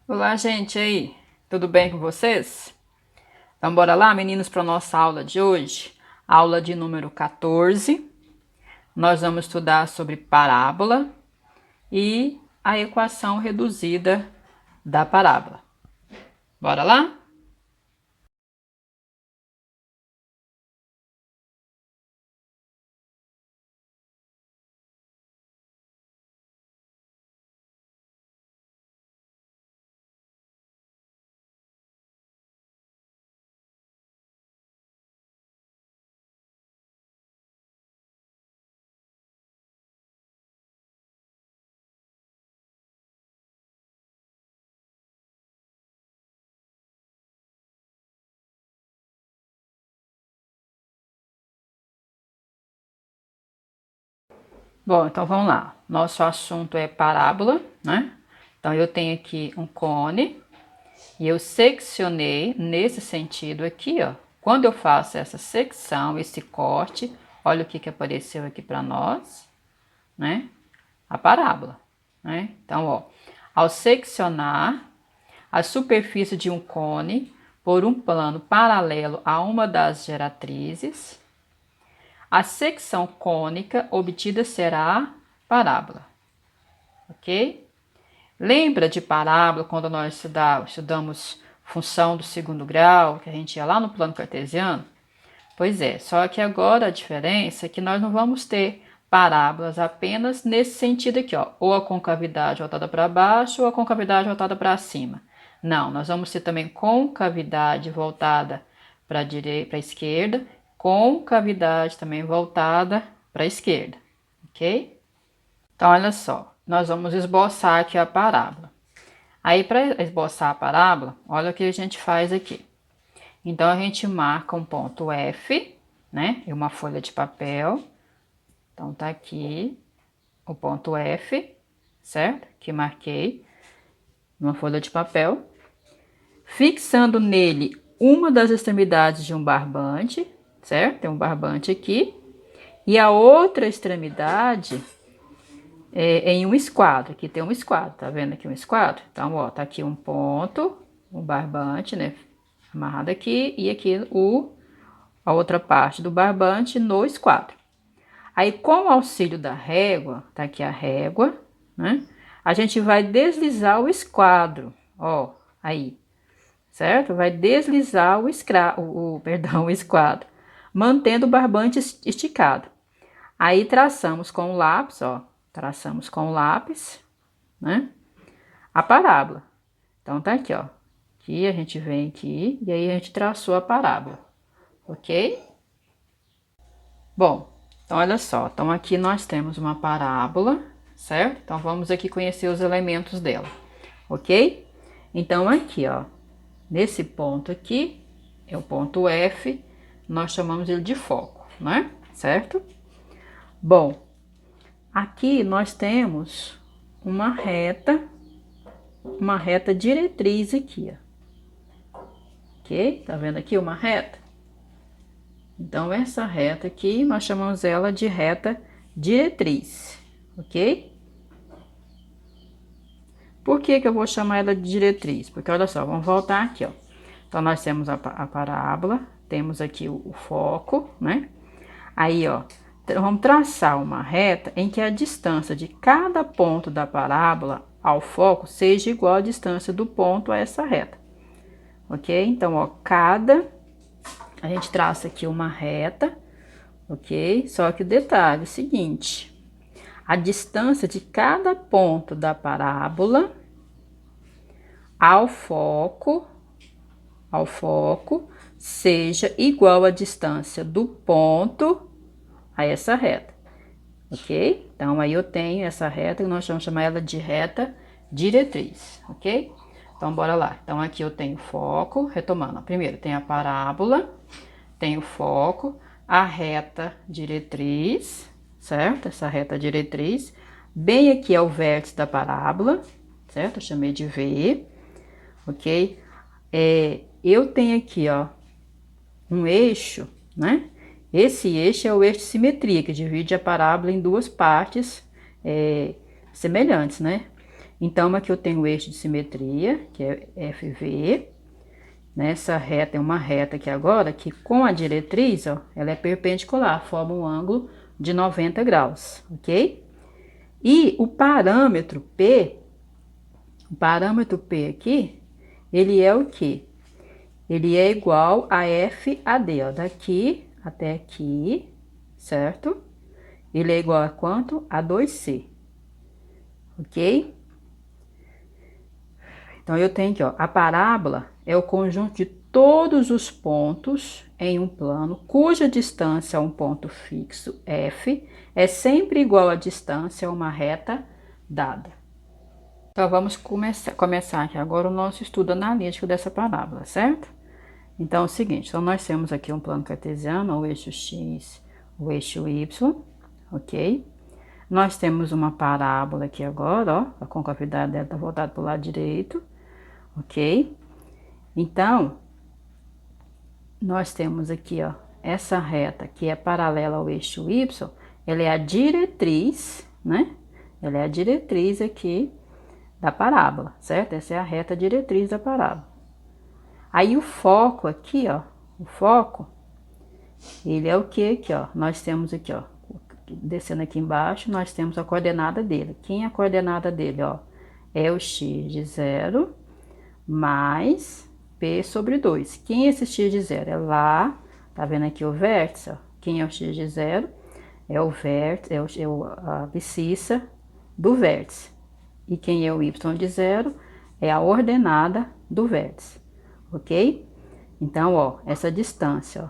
Olá, gente, e aí? Tudo bem com vocês? Então, bora lá, meninos, para nossa aula de hoje. Aula de número 14. Nós vamos estudar sobre parábola e a equação reduzida da parábola. Bora lá? Bom, então vamos lá. Nosso assunto é parábola, né? Então eu tenho aqui um cone e eu seccionei nesse sentido aqui, ó. Quando eu faço essa secção, esse corte, olha o que apareceu aqui para nós, né? A parábola, né? Então, ó, ao seccionar a superfície de um cone por um plano paralelo a uma das geratrizes, a secção cônica obtida será a parábola, ok? Lembra de parábola quando nós estudamos função do segundo grau, que a gente ia lá no plano cartesiano? Pois é, só que agora a diferença é que nós não vamos ter parábolas apenas nesse sentido aqui, ó, ou a concavidade voltada para baixo ou a concavidade voltada para cima. Não, nós vamos ter também concavidade voltada para a direita, para a esquerda, concavidade também voltada para a esquerda, ok? Então, olha só, nós vamos esboçar aqui a parábola. Aí, para esboçar a parábola, olha o que a gente faz aqui. Então, a gente marca um ponto F, né? E uma folha de papel. Então, tá aqui o ponto F, certo? Que marquei numa folha de papel. Fixando nele uma das extremidades de um barbante, certo? Tem um barbante aqui. E a outra extremidade em um esquadro. Aqui tem um esquadro, tá vendo aqui um esquadro? Então, ó, tá aqui um ponto, um barbante, né? Amarrado aqui. E aqui a outra parte do barbante no esquadro. Aí, com o auxílio da régua, tá aqui a régua, né? A gente vai deslizar o esquadro, ó, aí, certo? Vai deslizar o esquadro, mantendo o barbante esticado. Aí, traçamos com o lápis, ó, traçamos com o lápis, né? A parábola. Então, tá aqui, ó. Aqui a gente vem aqui e aí a gente traçou a parábola, ok? Bom, então olha só, então aqui nós temos uma parábola, certo? Então vamos aqui conhecer os elementos dela, ok? Então aqui, ó, nesse ponto aqui, é o ponto F, nós chamamos ele de foco, né? Certo? Bom, aqui nós temos uma reta diretriz aqui, ó. Ok? Tá vendo aqui uma reta? Então, essa reta aqui, nós chamamos ela de reta diretriz, ok? Por que que eu vou chamar ela de diretriz? Porque, olha só, vamos voltar aqui, ó. Então, nós temos a parábola, temos aqui o foco, né? Aí, ó, vamos traçar uma reta em que a distância de cada ponto da parábola ao foco seja igual à distância do ponto a essa reta, ok? Então, ó, a gente traça aqui uma reta, ok? Só que o detalhe é o seguinte: a distância de cada ponto da parábola ao foco, seja igual à distância do ponto a essa reta, ok? Então, aí eu tenho essa reta que nós vamos chamar ela de reta diretriz, ok? Então, bora lá. Então, aqui eu tenho foco, retomando. Primeiro, tem a parábola, tem o foco, a reta diretriz, certo? Essa reta diretriz. Bem aqui é o vértice da parábola, certo? Eu chamei de V, ok? Eu tenho aqui, ó, um eixo, né? Esse eixo é o eixo de simetria, que divide a parábola em duas partes semelhantes, né? Então, aqui eu tenho o eixo de simetria, que é FV. Nessa reta, é uma reta aqui agora, que com a diretriz, ó, ela é perpendicular, forma um ângulo de 90 graus, ok? E o parâmetro P aqui, ele é o quê? Ele é igual a FAD, ó, daqui até aqui, certo? Ele é igual a quanto? A 2C, ok? Então, eu tenho aqui, ó, a parábola é o conjunto de todos os pontos em um plano cuja distância a um ponto fixo, F, é sempre igual à distância a uma reta dada. Então, vamos começar aqui agora o nosso estudo analítico dessa parábola, certo? Então, é o seguinte, então nós temos aqui um plano cartesiano, o eixo X, o eixo Y, ok? Nós temos uma parábola aqui agora, ó, a concavidade dela está voltada para o lado direito, ok? Então, nós temos aqui, ó, essa reta que é paralela ao eixo Y, ela é a diretriz, né? Ela é a diretriz aqui da parábola, certo? Essa é a reta diretriz da parábola. Aí o foco aqui, ó, o foco, ele é o que aqui, ó? Nós temos aqui, ó, descendo aqui embaixo, nós temos a coordenada dele. Quem é a coordenada dele, ó? É o x de 0 mais P sobre 2. Quem é esse x de 0? É lá, tá vendo aqui o vértice, ó? Quem é o x de 0? É o vértice, a abscissa do vértice. E quem é o y de 0? É a ordenada do vértice, ok? Então, ó, essa distância, ó,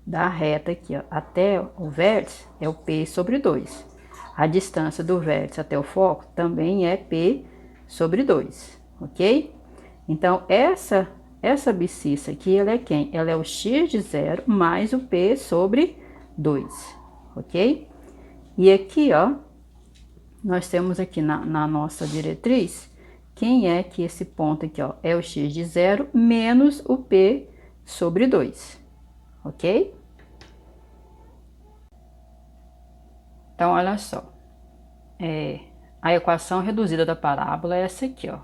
da reta aqui, ó, até o vértice é o P sobre 2. A distância do vértice até o foco também é P sobre 2, ok? Então, essa abscissa aqui, ela é quem? Ela é o x de 0 mais o P sobre 2, ok? E aqui, ó, nós temos aqui na nossa diretriz, quem é que esse ponto aqui, ó, é o x de 0 menos o P sobre 2, ok? Então, olha só, a equação reduzida da parábola é essa aqui, ó.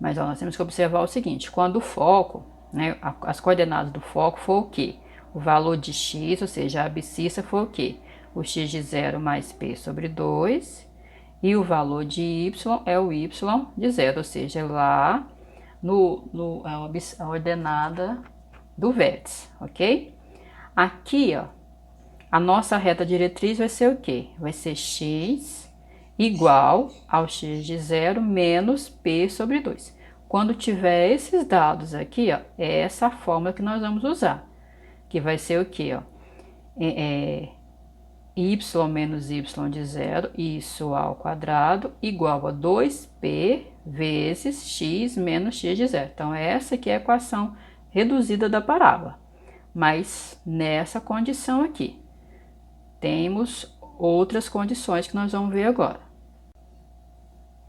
Mas ó, nós temos que observar o seguinte, quando o foco, né, as coordenadas do foco for o quê? O valor de x, ou seja, a abscissa for o quê? O x de 0 mais P sobre 2, e o valor de y é o y de 0, ou seja, lá a ordenada do vértice, ok? Aqui, ó, a nossa reta diretriz vai ser o quê? Vai ser x igual ao x de 0 menos P sobre 2. Quando tiver esses dados aqui, ó, é essa fórmula que nós vamos usar, que vai ser o quê, ó? Y menos y de 0, isso ao quadrado, igual a 2p vezes x menos x de 0. Então, essa aqui é a equação reduzida da parábola. Mas nessa condição aqui, temos outras condições que nós vamos ver agora.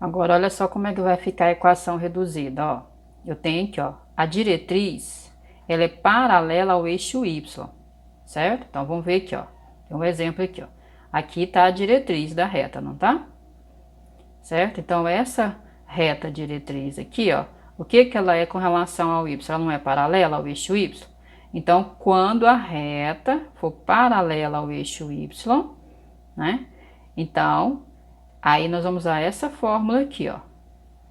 Agora, olha só como é que vai ficar a equação reduzida, ó. Eu tenho aqui, ó, a diretriz, ela é paralela ao eixo Y, certo? Então, vamos ver aqui, ó. Tem um exemplo aqui, ó. Aqui tá a diretriz da reta, não tá? Certo? Então, essa reta diretriz aqui, ó, o que que ela é com relação ao Y? Ela não é paralela ao eixo Y? Então, quando a reta for paralela ao eixo Y, né? Então, aí nós vamos usar essa fórmula aqui, ó,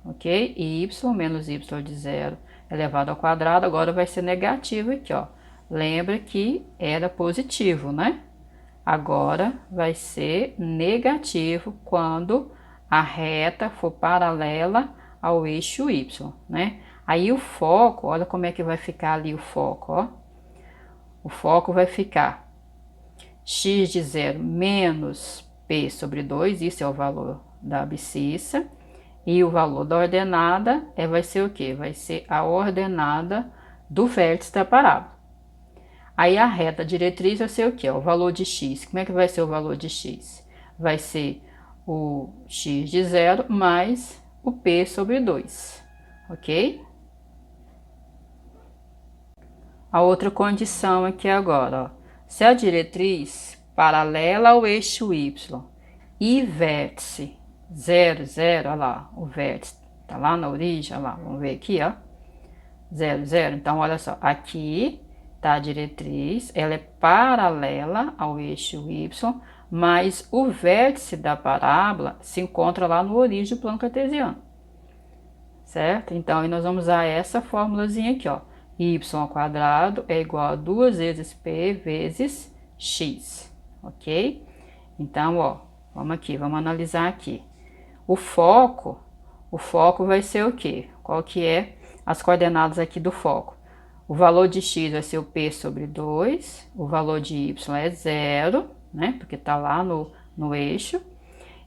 ok? Y menos y de 0 elevado ao quadrado, agora vai ser negativo aqui, ó. Lembra que era positivo, né? Agora vai ser negativo quando a reta for paralela ao eixo Y, né? Aí o foco, olha como é que vai ficar ali o foco, ó. O foco vai ficar x de 0 menos P sobre 2, isso é o valor da abscissa, e o valor da ordenada vai ser o quê? Vai ser a ordenada do vértice da parábola. Aí a reta diretriz vai ser o quê? O valor de x. Como é que vai ser o valor de x? Vai ser o x de 0 mais o P sobre 2, ok? A outra condição aqui agora, ó. Se a diretriz paralela ao eixo Y e vértice 0, 0, olha lá, o vértice tá lá na origem, olha lá, vamos ver aqui, ó. 0, 0. Então, olha só, aqui tá a diretriz, ela é paralela ao eixo Y, mas o vértice da parábola se encontra lá no origem do plano cartesiano, certo? Então, aí nós vamos usar essa formulazinha aqui, ó. Y ao quadrado é igual a 2 vezes P vezes X, ok? Então, ó, vamos aqui, vamos analisar aqui. O foco vai ser o quê? Qual que é as coordenadas aqui do foco? O valor de x vai ser o p sobre 2, o valor de y é 0, né? Porque tá lá no eixo.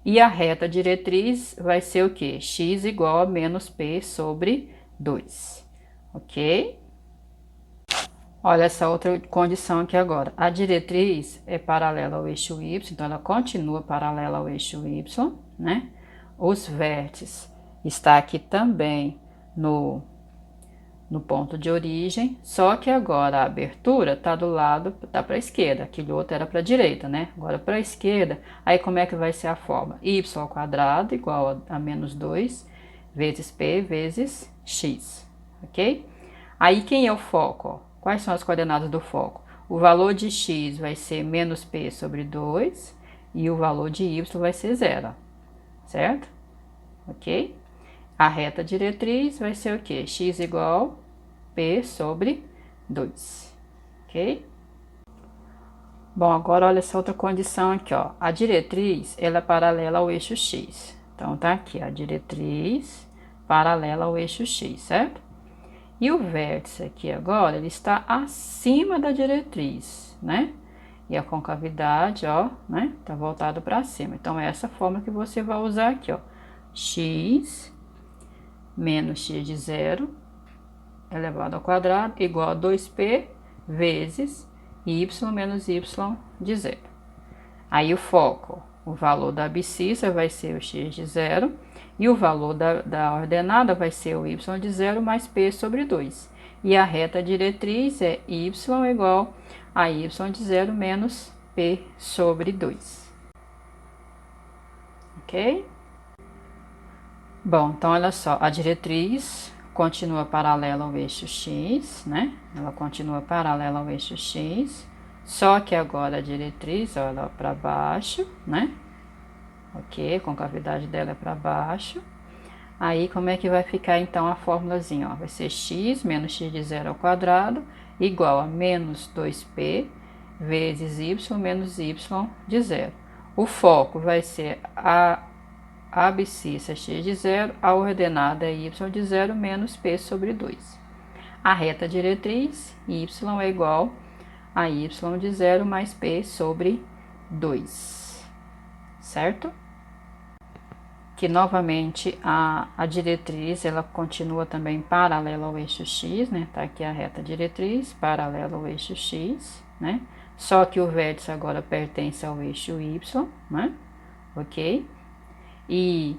E a reta diretriz vai ser o quê? X igual a menos p sobre 2, ok? Olha essa outra condição aqui agora. A diretriz é paralela ao eixo y, então ela continua paralela ao eixo y, né? Os vértices está aqui também no ponto de origem, só que agora a abertura está do lado, tá para a esquerda, aquele outro era para a direita, né? Agora para a esquerda, aí como é que vai ser a forma? Y ao quadrado igual a menos 2 vezes P vezes X, ok? Aí quem é o foco? Ó? Quais são as coordenadas do foco? O valor de X vai ser menos P sobre 2 e o valor de Y vai ser 0, certo? Ok? A reta diretriz vai ser o quê? X igual P sobre 2, ok? Bom, agora olha essa outra condição aqui, ó. A diretriz, ela é paralela ao eixo X. Então, tá aqui, a diretriz paralela ao eixo X, certo? E o vértice aqui agora, ele está acima da diretriz, né? E a concavidade, ó, né? Tá voltado para cima. Então, é essa forma que você vai usar aqui, ó. X menos x de 0 elevado ao quadrado igual a 2p vezes y menos y de 0. Aí o foco, o valor da abscissa vai ser o x de 0 e o valor da ordenada vai ser o y de 0 mais p sobre 2. E a reta diretriz é y igual a y de 0 menos p sobre 2. Ok? Bom, então olha só, a diretriz continua paralela ao eixo X, né? Ela continua paralela ao eixo X, só que agora a diretriz, ó, ela é para baixo, né? Ok, a concavidade dela é para baixo. Aí, como é que vai ficar então a formulazinha, ó? Vai ser x menos x de 0 ao quadrado igual a menos 2p vezes y menos y de 0. O foco vai ser a abscissa x de 0, a ordenada é y de 0 menos p sobre 2. A reta diretriz, y é igual a y de 0 mais p sobre 2, certo? Que novamente a diretriz, ela continua também paralela ao eixo x, né? Tá aqui a reta diretriz, paralela ao eixo x, né? Só que o vértice agora pertence ao eixo y, né? Ok? E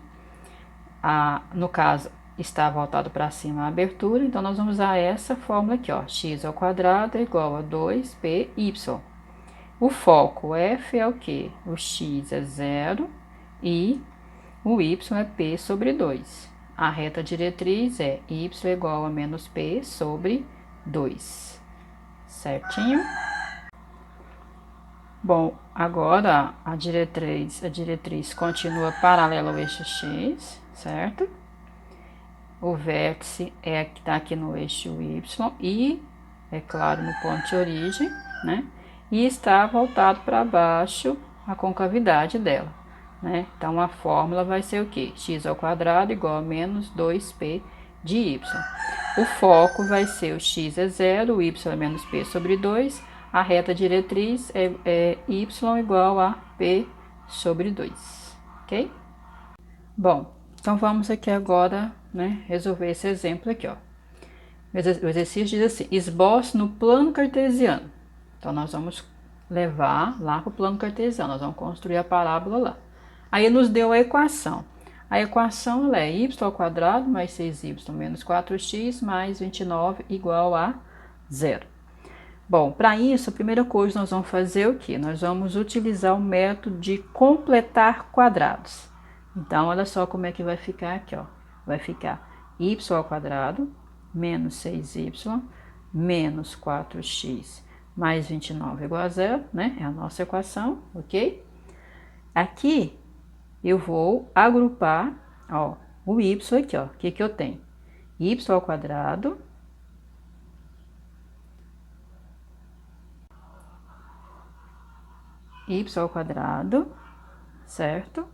no caso está voltado para cima a abertura, então nós vamos usar essa fórmula aqui, ó, x ao quadrado é igual a 2py. O foco f é o que? O x é 0 e o y é p sobre 2. A reta diretriz é y igual a menos p sobre 2, certinho? Bom, agora a diretriz continua paralela ao eixo x, certo? O vértice é que está aqui no eixo y e, é claro, no ponto de origem, né? E está voltado para baixo a concavidade dela, né? Então, a fórmula vai ser o quê? X ao quadrado igual a menos 2p de y. O foco vai ser o x é 0, o y é menos p sobre 2. A reta diretriz é y igual a p sobre 2, ok? Bom, então vamos aqui agora, né, resolver esse exemplo aqui, ó. O exercício diz assim, esboço no plano cartesiano. Então, nós vamos levar lá para o plano cartesiano, nós vamos construir a parábola lá. Aí, nos deu a equação. A equação ela é y ao quadrado mais 6y menos 4x mais 29 igual a 0. Bom, para isso, a primeira coisa nós vamos fazer o quê? Nós vamos utilizar o método de completar quadrados. Então, olha só como é que vai ficar aqui, ó. Vai ficar y ao quadrado menos 6y menos 4x mais 29 igual a zero, né? É a nossa equação, ok? Aqui eu vou agrupar, ó, o y aqui, ó. O que que eu tenho? Y ao quadrado certo?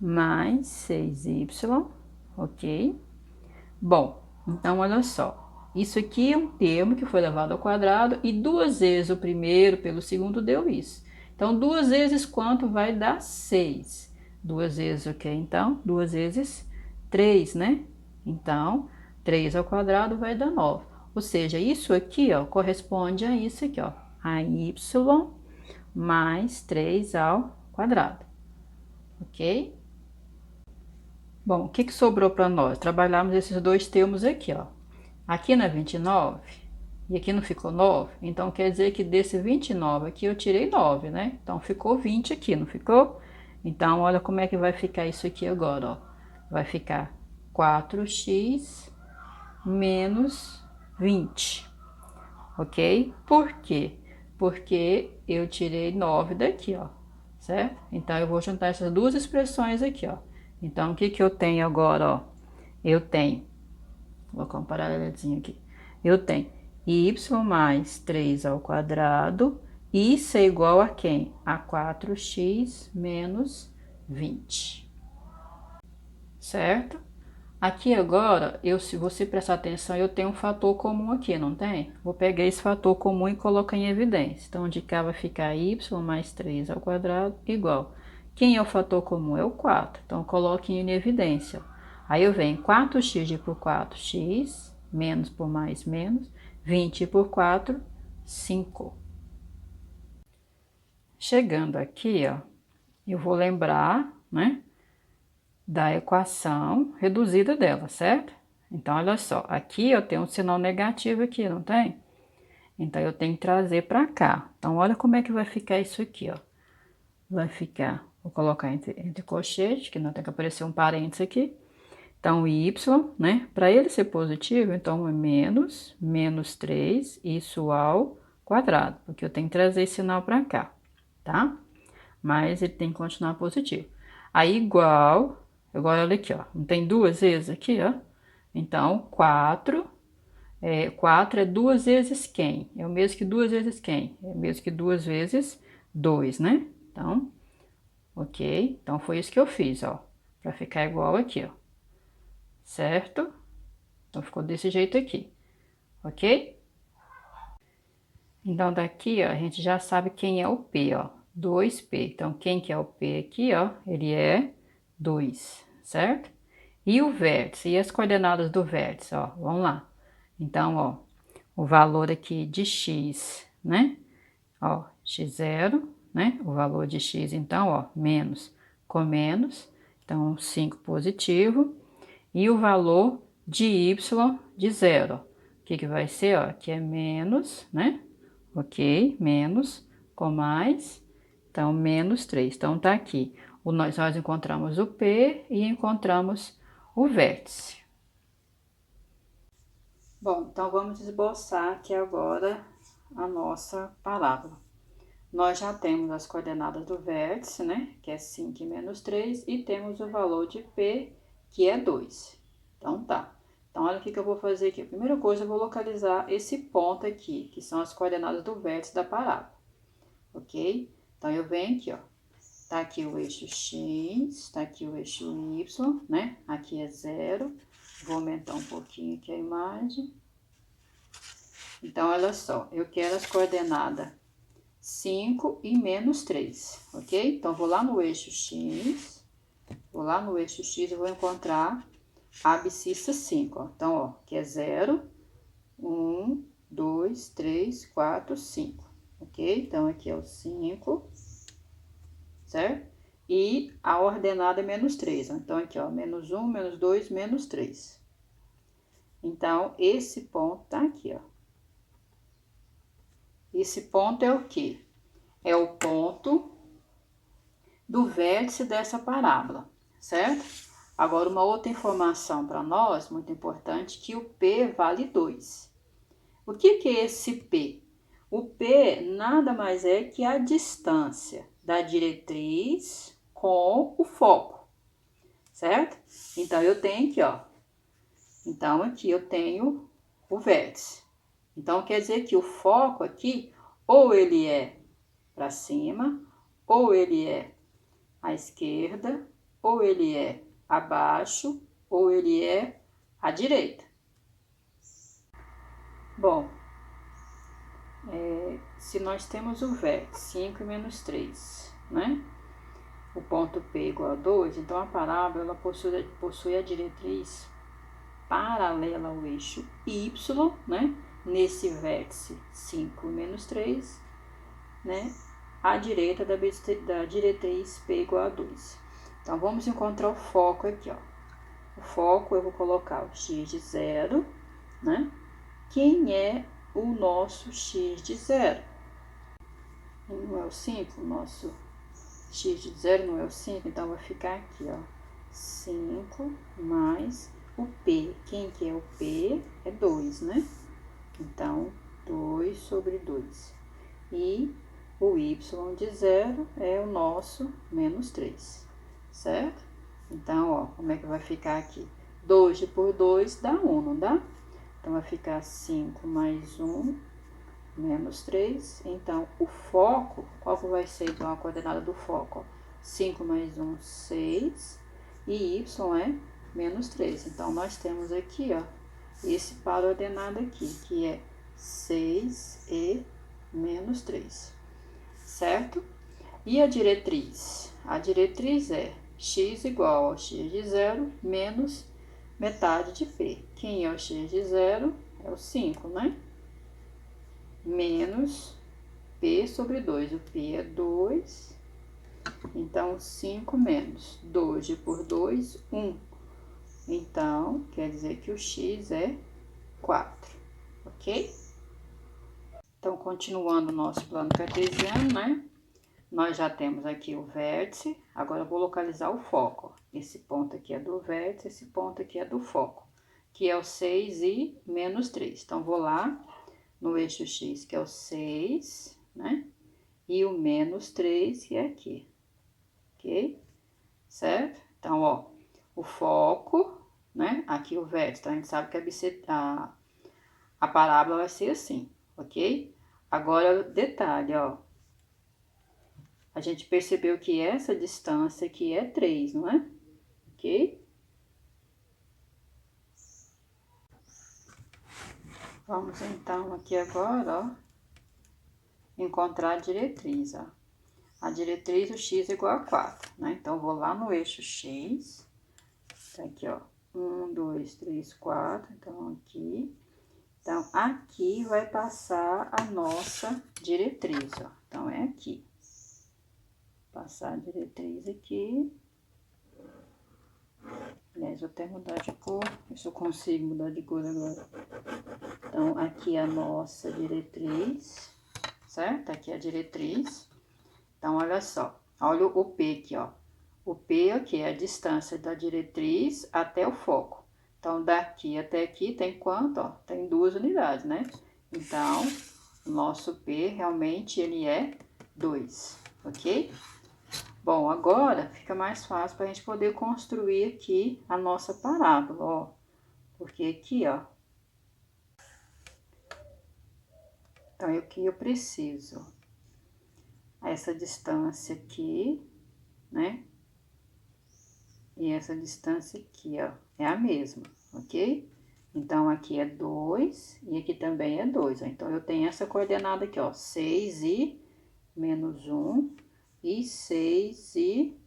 Mais 6y, ok? Bom, então olha só. Isso aqui é um termo que foi levado ao quadrado e duas vezes o primeiro pelo segundo deu isso. Então, duas vezes quanto vai dar? 6. Duas vezes o que então? Duas vezes 3, né? Então, 3 ao quadrado vai dar 9. Ou seja, isso aqui, ó, corresponde a isso aqui, ó. A y mais 3 ao quadrado. Ok? Bom, o que que sobrou para nós? Trabalhamos esses dois termos aqui, ó. Aqui na 29, e aqui não ficou 9, então quer dizer que desse 29 aqui eu tirei 9, né? Então ficou 20 aqui, não ficou? Então olha como é que vai ficar isso aqui agora, ó. Vai ficar 4x menos 20, ok? Por quê? Porque eu tirei 9 daqui, ó, certo? Então eu vou juntar essas duas expressões aqui, ó. Então o que que eu tenho agora, ó? Eu tenho, vou colocar um paralelozinho aqui. Eu tenho y mais 3 ao quadrado, isso é igual a quem? A 4x menos 20, certo? Aqui agora, se você prestar atenção, eu tenho um fator comum aqui, não tem? Vou pegar esse fator comum e colocar em evidência. Então, de cá vai ficar y mais 3 ao quadrado igual. Quem é o fator comum? É o 4. Então, coloque em evidência. Aí eu venho 4x por 4x, menos por mais menos, 20 por 4, 5. Chegando aqui, ó, eu vou lembrar, né, da equação reduzida dela, certo? Então, olha só, aqui eu tenho um sinal negativo aqui, não tem? Então, eu tenho que trazer para cá. Então, olha como é que vai ficar isso aqui, ó. Vai ficar, vou colocar entre colchetes, que não tem que aparecer um parênteses aqui. Então, y, né? Para ele ser positivo, então é menos 3, isso ao quadrado, porque eu tenho que trazer esse sinal para cá, tá? Mas ele tem que continuar positivo. Aí, igual, agora olha aqui, ó, não tem duas vezes aqui, ó? Então, 4 é duas vezes quem? É o mesmo que duas vezes quem? É o mesmo que duas vezes 2, né? Então, ok? Então, foi isso que eu fiz, ó, para ficar igual aqui, ó, certo? Então, ficou desse jeito aqui, ok? Então, daqui, ó, a gente já sabe quem é o P, ó, 2P. Então, quem que é o P aqui, ó? Ele é 2, certo? E o vértice, e as coordenadas do vértice, ó, vamos lá. Então, ó, o valor aqui de x, né? Ó, x0, né? O valor de x, então, ó, menos com menos, então 5 positivo. E o valor de y de 0, o que que vai ser, ó, que é menos, né? Ok, menos com mais, então menos 3. Então tá aqui, nós encontramos o P e encontramos o vértice. Bom, então vamos esboçar aqui agora a nossa parábola. Nós já temos as coordenadas do vértice, né, que é 5 e menos 3, e temos o valor de P, que é 2. Então tá. Então olha o que eu vou fazer aqui. A primeira coisa, eu vou localizar esse ponto aqui, que são as coordenadas do vértice da parábola, ok? Então eu venho aqui, ó. Tá aqui o eixo X, tá aqui o eixo Y, né? Aqui é 0. Vou aumentar um pouquinho aqui a imagem. Então, olha só, eu quero as coordenadas 5 e menos 3, ok? Então, vou lá no eixo X, e vou encontrar a abscissa 5, ó. Então, ó, que é 0, 1, 2, 3, 4, 5, ok? Então, aqui é o 5, certo? E a ordenada é menos 3, ó. Então, aqui, ó, menos 1, menos 2, menos 3. Então, esse ponto tá aqui, ó. Esse ponto é o quê? É o ponto do vértice dessa parábola, certo? Agora, uma outra informação para nós, muito importante, que o P vale 2. O que é esse P? O P nada mais é que a distância da diretriz com o foco, certo? Então, eu tenho aqui, ó. Então, aqui eu tenho o vértice. Então, quer dizer que o foco aqui, ou ele é para cima, ou ele é à esquerda, ou ele é abaixo, ou ele é à direita. Bom, se nós temos o vértice 5 e menos 3, né? O ponto P igual a 2, então a parábola ela possui a diretriz paralela ao eixo Y, né? Nesse vértice 5 menos 3, né? À direita da diretriz P igual a 2. Então, vamos encontrar o foco aqui, ó. O foco eu vou colocar o x de 0, né? Quem é o nosso x de 0? Não é o 5, o nosso x de 0 não é o 5, então vai ficar aqui, ó. 5 mais o P. Quem que é o P? É 2, né? Então, 2 sobre 2. E o y de 0 é o nosso menos 3, certo? Então, ó, como é que vai ficar aqui? 2 por 2 dá 1, não dá? Então, vai ficar 5 mais 1, menos 3. Então, o foco, qual que vai ser então a coordenada do foco? Ó? 5 mais 1, 6. E y é menos 3. Então, nós temos aqui, ó, esse par ordenado aqui, que é 6 e menos 3, certo? E a diretriz? A diretriz é x igual ao x de 0 menos metade de P. Quem é o x de 0? É o 5, né? Menos P sobre 2. O P é 2. Então, 5 menos 2 por 2, 1. Então, quer dizer que o x é 4, ok? Então, continuando o nosso plano cartesiano, né? Nós já temos aqui o vértice, agora eu vou localizar o foco. Esse ponto aqui é do vértice, esse ponto aqui é do foco, que é o 6 e menos 3. Então, vou lá no eixo X, que é o 6, né? E o menos 3, que é aqui, ok? Certo? Então, ó, o foco, né? Aqui o vértice, então a gente sabe que a parábola vai ser assim, ok? Agora, detalhe, ó. A gente percebeu que essa distância aqui é 3, não é? Ok? Vamos então aqui agora, ó, encontrar a diretriz, ó. A diretriz, o x é igual a 4, né? Então, vou lá no eixo x, tá aqui, ó, 1, 2, 3, 4, então, aqui. Então, aqui vai passar a nossa diretriz, ó. Então, é aqui. Passar a diretriz aqui. Aliás, vou até mudar de cor, ver se eu consigo mudar de cor agora. Então, aqui é a nossa diretriz, certo? Aqui é a diretriz. Então, olha só, olha o P aqui, ó. O P aqui é a distância da diretriz até o foco. Então, daqui até aqui tem quanto? Ó, tem 2 unidades, né? Então, o nosso P realmente ele é 2, ok? Bom, agora fica mais fácil para a gente poder construir aqui a nossa parábola, ó. Porque aqui, ó. Então, aqui eu preciso essa distância aqui, né? E essa distância aqui, ó, é a mesma, ok? Então, aqui é 2 e aqui também é 2, ó. Então, eu tenho essa coordenada aqui, ó, 6 e menos 1 e 6 e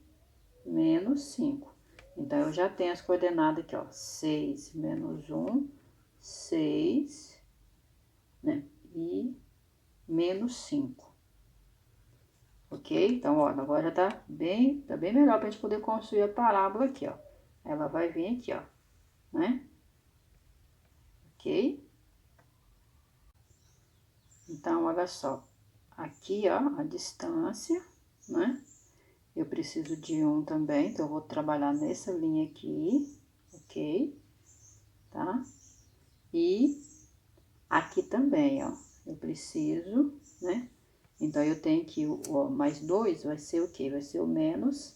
menos 5. Então, eu já tenho as coordenadas aqui, ó, 6 menos 1, 6, né, e menos 5. Ok? Então, ó, agora já tá bem melhor pra gente poder construir a parábola aqui, ó. Ela vai vir aqui, ó, né? Ok? Então, olha só. Aqui, ó, a distância, né? eu preciso de um também, então eu vou trabalhar nessa linha aqui, ok? Tá? E aqui também, ó, eu preciso, né? Então, eu tenho que, ó, mais 2 vai ser o quê? Vai ser o menos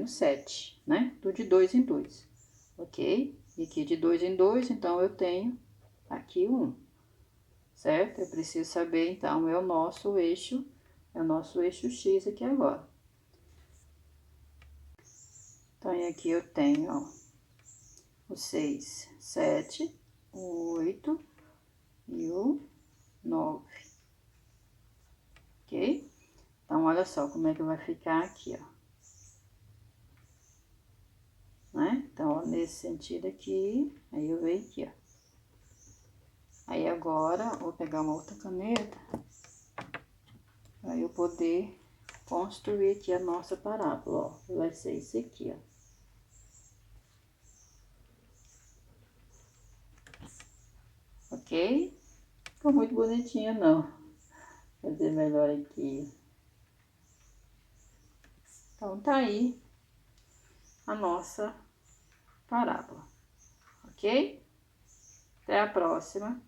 7, né? Do de 2 em 2, ok? E aqui de 2 em 2, então, eu tenho aqui 1, certo? Eu preciso saber, então, é o nosso eixo X aqui agora. Então, e aqui eu tenho, ó, o 6, 7, o 8 e o 9, ok? Então, olha só como é que vai ficar aqui, ó. Né? Então, ó, nesse sentido aqui, aí eu venho aqui, ó. Aí agora, vou pegar uma outra caneta, para eu poder construir aqui a nossa parábola, ó. Vai ser isso aqui, ó. Ok? Ficou muito bonitinha, não. Vou fazer melhor aqui. Então, tá aí a nossa parábola, ok? Até a próxima.